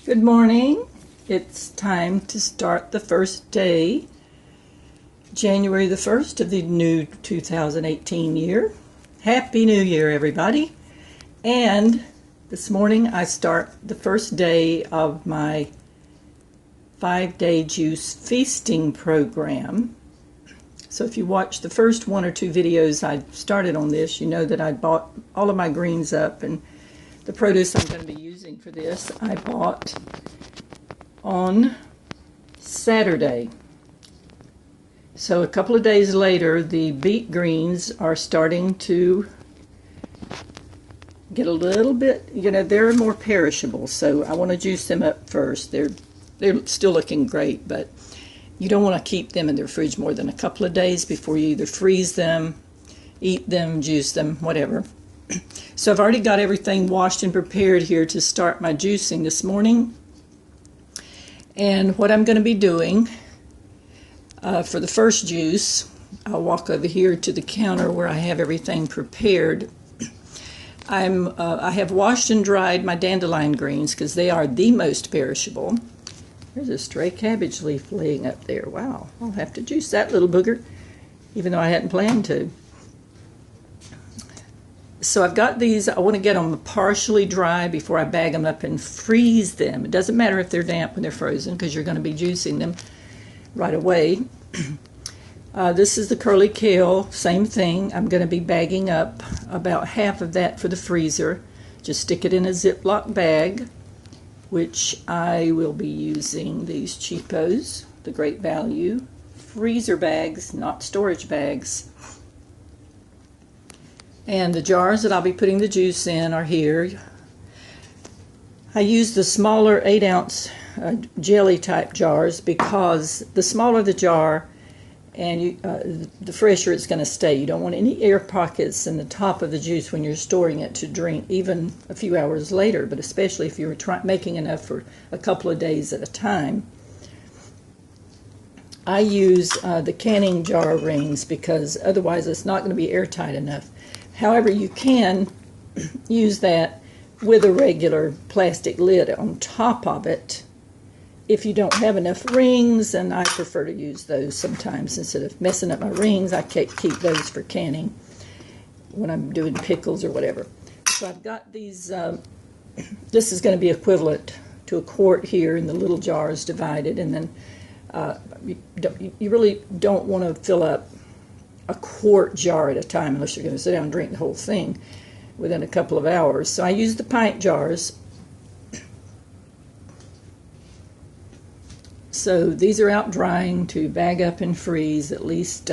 Good morning. It's time to start the first day, January the 1st of the new 2018 year. Happy New Year, everybody. And this morning I start the first day of my 5-day juice feasting program. So if you watch the first one or two videos I started on this, you know that I bought all of my greens up, and the produce I'm going to be using for this I bought on Saturday. So a couple of days later, the beet greens are starting to get a little bit, they're more perishable, so I want to juice them up first. They're still looking great, but you don't want to keep them in their fridge more than a couple of days before you either freeze them, eat them, juice them, whatever. So I've already got everything washed and prepared here to start my juicing this morning. And what I'm going to be doing for the first juice, I'll walk over here to the counter where I have everything prepared. I have washed and dried my dandelion greens because they are the most perishable. There's a stray cabbage leaf laying up there. Wow, I'll have to juice that little booger, even though I hadn't planned to. So I've got these. I want to get them partially dry before I bag them up and freeze them. It doesn't matter if they're damp when they're frozen because you're going to be juicing them right away. This is the curly kale, same thing. I'm going to be bagging up about half of that for the freezer. Just stick it in a Ziploc bag, which I will be using these cheapos, the Great Value freezer bags, not storage bags. And the jars that I'll be putting the juice in are here. I use the smaller 8-ounce jelly type jars because the smaller the jar and the fresher it's going to stay. You don't want any air pockets in the top of the juice when you're storing it to drink even a few hours later, but especially if you're making enough for a couple of days at a time. I use the canning jar rings because otherwise it's not going to be airtight enough. However, you can use that with a regular plastic lid on top of it if you don't have enough rings, and I prefer to use those sometimes. Instead of messing up my rings, I keep those for canning when I'm doing pickles or whatever. So I've got these, this is going to be equivalent to a quart here in the little jars divided, and then you really don't want to fill up a quart jar at a time unless you're going to sit down and drink the whole thing within a couple of hours. So I use the pint jars. So these are out drying to bag up and freeze, at least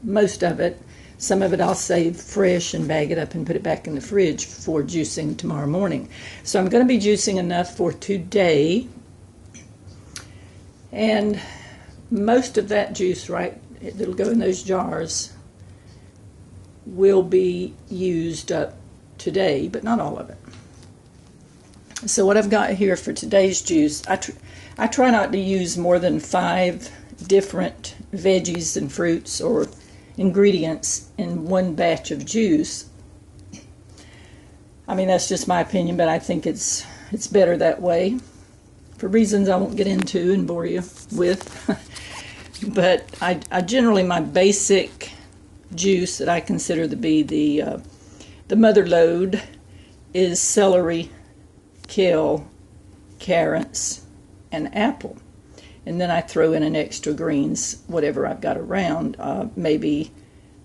most of it. Some of it I'll save fresh and bag it up and put it back in the fridge for juicing tomorrow morning. So I'm going to be juicing enough for today. And most of that juice, right, that'll go in those jars will be used up today, but not all of it. So what I've got here for today's juice, I try not to use more than 5 different veggies and fruits or ingredients in one batch of juice. I mean, that's just my opinion, but I think it's better that way for reasons I won't get into and bore you with. But I generally, my basic juice that I consider to be the mother load is celery, kale, carrots, and apple. And then I throw in an extra greens, whatever I've got around, maybe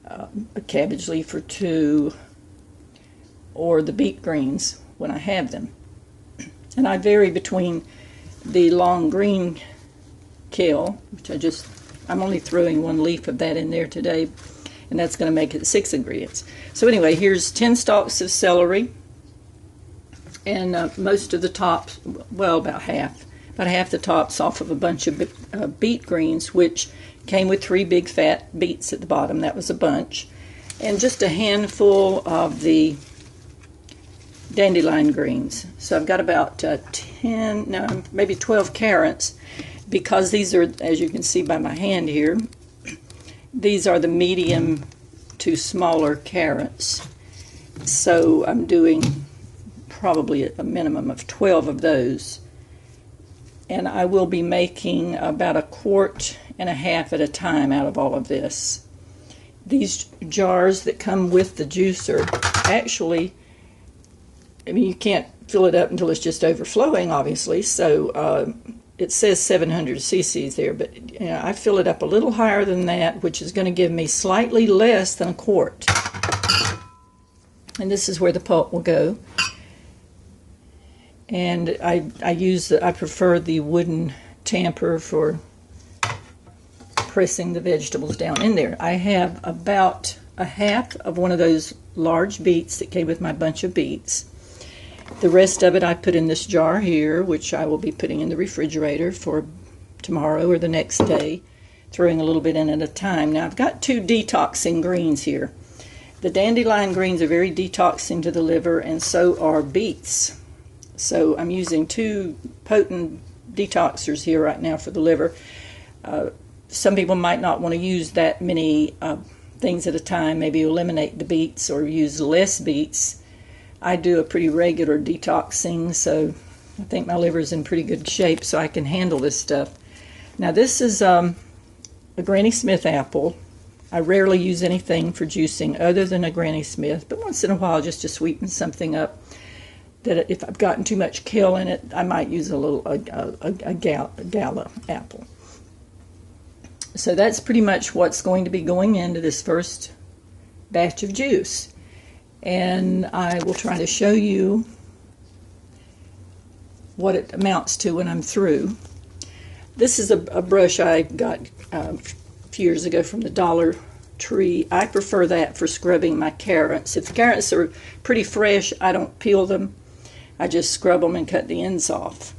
a cabbage leaf or 2, or the beet greens when I have them. And I vary between the long green kale, which I'm only throwing 1 leaf of that in there today, and that's going to make it 6 ingredients. So anyway, here's 10 stalks of celery, and most of the tops, well, about half the tops off of a bunch of beet greens, which came with 3 big fat beets at the bottom. That was a bunch. And just a handful of the dandelion greens. So I've got about maybe 12 carrots, because these are, as you can see by my hand here, these are the medium to smaller carrots. So I'm doing probably a minimum of 12 of those And I will be making about 1.5 quarts at a time out of all of this. These jars that come with the juicer, actually, I mean, you can't fill it up until it's just overflowing, obviously, so it says 700 cc's there, but you know, I fill it up a little higher than that, which is going to give me slightly less than 1 quart. And this is where the pulp will go. And I prefer the wooden tamper for pressing the vegetables down in there. I have about 1/2 of one of those large beets that came with my bunch of beets. The rest of it I put in this jar here, which I will be putting in the refrigerator for tomorrow or the next day, throwing a little bit in at a time. Now I've got 2 detoxing greens here. The dandelion greens are very detoxing to the liver, and so are beets. So I'm using 2 potent detoxers here right now for the liver. Some people might not want to use that many things at a time, maybe eliminate the beets or use less beets. I do a pretty regular detoxing, so I think my liver's in pretty good shape so I can handle this stuff. Now this is a Granny Smith apple. I rarely use anything for juicing other than a Granny Smith, but once in a while just to sweeten something up. That if I've gotten too much kale in it, I might use a Gala apple. So that's pretty much what's going to be going into this first batch of juice. And I will try to show you what it amounts to when I'm through. This is a brush I got a few years ago from the Dollar Tree. I prefer that for scrubbing my carrots. If the carrots are pretty fresh, I don't peel them. I just scrub them and cut the ends off.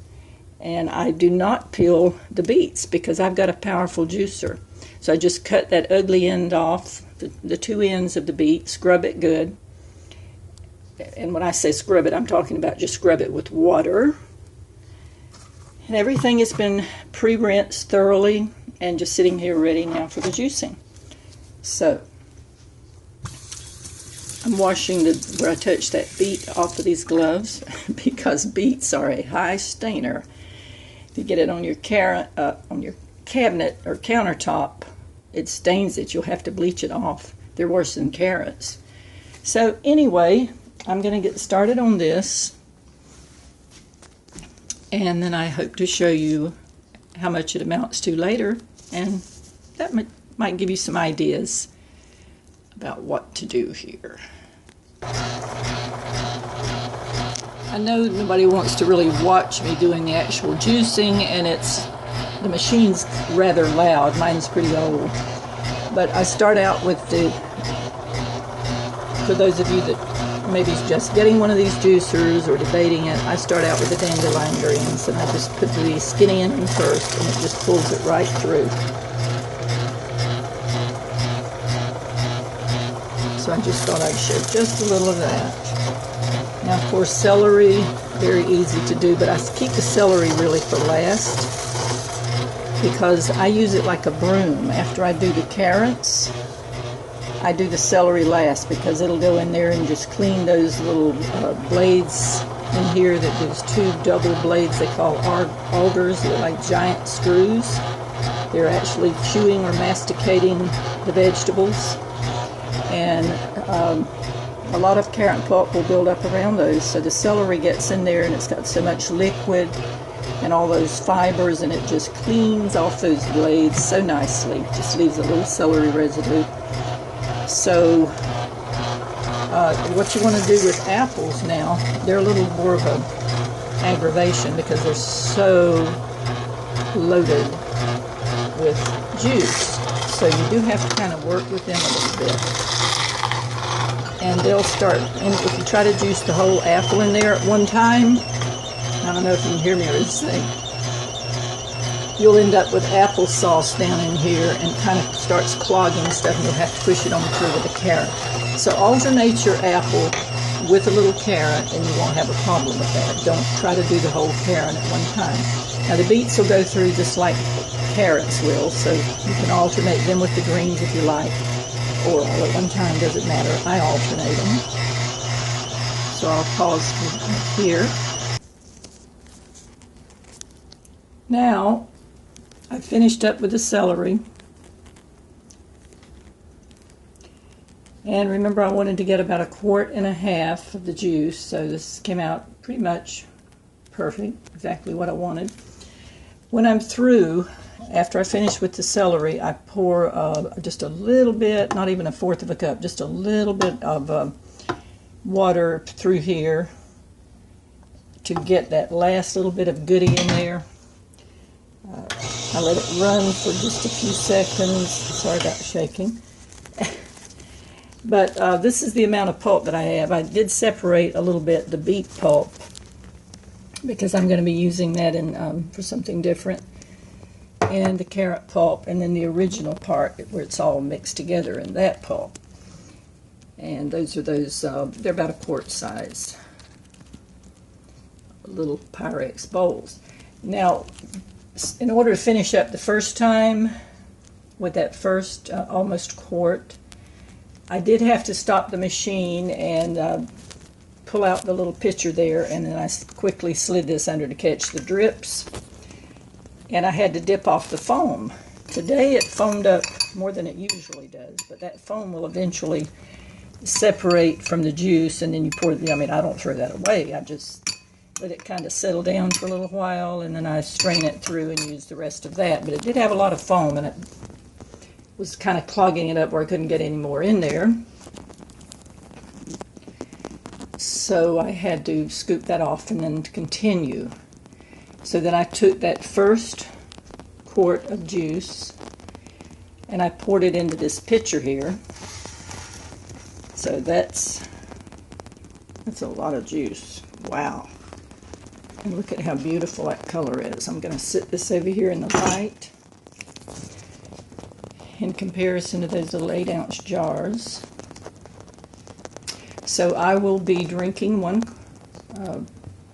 And I do not peel the beets because I've got a powerful juicer. So I just cut that ugly end off, the 2 ends of the beet, scrub it good. And when I say scrub it, I'm talking about just scrub it with water. And everything has been pre-rinsed thoroughly and just sitting here ready now for the juicing. So I'm washing where I touched that beet off of these gloves because beets are a high stainer. If you get it on your cabinet or countertop, it stains it. You'll have to bleach it off. They're worse than carrots. So anyway, I'm going to get started on this, and then I hope to show you how much it amounts to later, and that might give you some ideas about what to do here. I know nobody wants to really watch me doing the actual juicing, and the machine's rather loud. Mine's pretty old. But I start out with for those of you that maybe just getting one of these juicers or debating it, I start out with the dandelion greens, and I just put the skinny end in first, and it just pulls it right through. So I just thought I'd show just a little of that. Now, of course, celery, very easy to do, but I keep the celery really for last because I use it like a broom. After I do the carrots, I do the celery last because it'll go in there and just clean those little blades in here. There's 2 double blades they call augers. They're like giant screws. They're actually chewing or masticating the vegetables. And a lot of carrot pulp will build up around those, so the celery gets in there and it's got so much liquid and all those fibers, and it just cleans off those blades so nicely. Just leaves a little celery residue. So what you want to do with apples now, they're a little more of an aggravation because they're so loaded with juice. So you do have to kind of work with them a little bit. And they'll start, and if you try to juice the whole apple in there at one time, I don't know if you can hear me or anything, you'll end up with applesauce down in here and kind of starts clogging stuff, and you'll have to push it on through with a carrot. So alternate your apple with a little carrot and you won't have a problem with that. Don't try to do the whole carrot at one time. Now the beets will go through just like carrots will, so you can alternate them with the greens if you like, or all at one time, doesn't matter. I alternate them. So I'll pause here. Now, I finished up with the celery. And remember, I wanted to get about 1.5 quarts of the juice, so this came out pretty much perfect, exactly what I wanted. When I'm through, after I finish with the celery, I pour just a little bit, not even 1/4 cup, just a little bit of water through here to get that last little bit of goodie in there. I let it run for just a few seconds. Sorry about shaking. But this is the amount of pulp that I have. I did separate a little bit the beet pulp because I'm going to be using that for something different, and the carrot pulp, and then the original part where it's all mixed together in that pulp. And those are they're about 1 quart size little Pyrex bowls. Now, in order to finish up the first time with that first almost quart, I did have to stop the machine and pull out the little pitcher there, and then I quickly slid this under to catch the drips, and I had to dip off the foam. Today it foamed up more than it usually does, but that foam will eventually separate from the juice, and then you pour it. I mean, I don't throw that away. I just let it kind of settle down for a little while, and then I strain it through and use the rest of that. But it did have a lot of foam, and it was kind of clogging it up where I couldn't get any more in there. So I had to scoop that off and then continue. So then I took that first quart of juice and I poured it into this pitcher here. So that's a lot of juice. Wow. And look at how beautiful that color is. I'm going to sit this over here in the light in comparison to those little 8-ounce jars. So I will be drinking one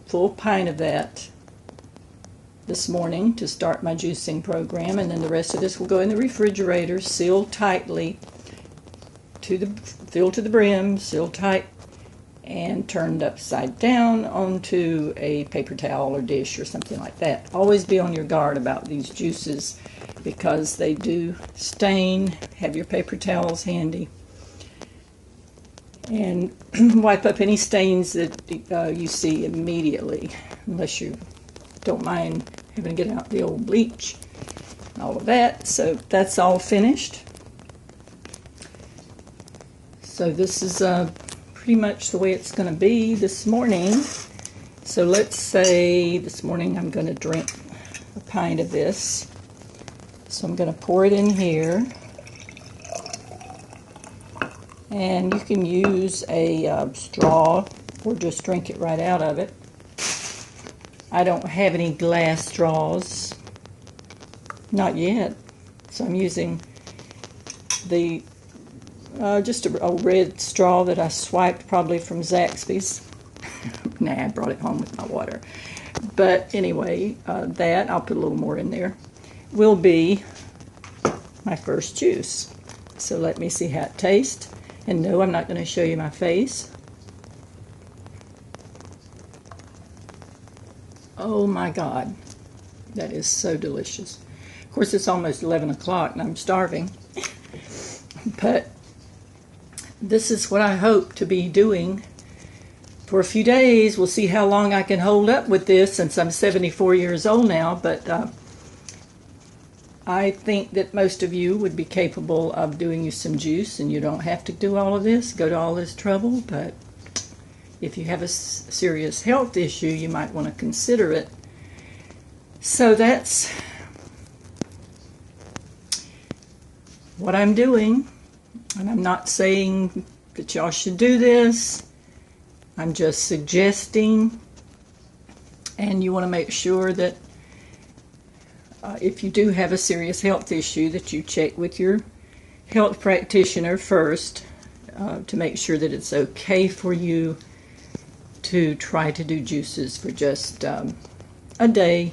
full pint of that this morning to start my juicing program, and then the rest of this will go in the refrigerator, sealed tightly, filled to the brim, sealed tight, and turned upside down onto a paper towel or dish or something like that. Always be on your guard about these juices because they do stain. Have your paper towels handy. And wipe up any stains that you see immediately, unless you don't mind having to get out the old bleach and all of that. So that's all finished. So this is pretty much the way it's going to be this morning. So let's say this morning I'm going to drink a pint of this. So I'm going to pour it in here. And you can use a straw or just drink it right out of it. I don't have any glass straws. Not yet. So I'm using the just a red straw that I swiped probably from Zaxby's. Nah, I brought it home with my water. But anyway, that, I'll put a little more in there, will be my first juice. So let me see how it tastes. And no, I'm not going to show you my face. Oh my God, that is so delicious. Of course, it's almost 11 o'clock and I'm starving. But this is what I hope to be doing for a few days. We'll see how long I can hold up with this since I'm 74 years old now. But I think that most of you would be capable of doing you some juice, and you don't have to do all of this, go to all this trouble. But if you have a serious health issue, you might want to consider it. So that's what I'm doing. And I'm not saying that y'all should do this. I'm just suggesting. And you want to make sure that if you do have a serious health issue, that you check with your health practitioner first to make sure that it's okay for you to try to do juices for just a day,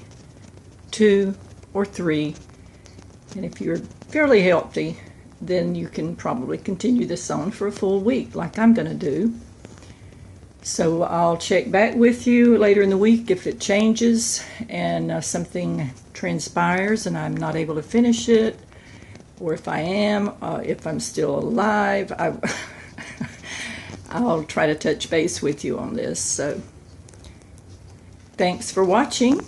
2 or 3. And if you're fairly healthy, then you can probably continue this on for a full week like I'm going to do. So I'll check back with you later in the week if it changes and something transpires and I'm not able to finish it, or if I am, if I'm still alive. I'll try to touch base with you on this. So thanks for watching.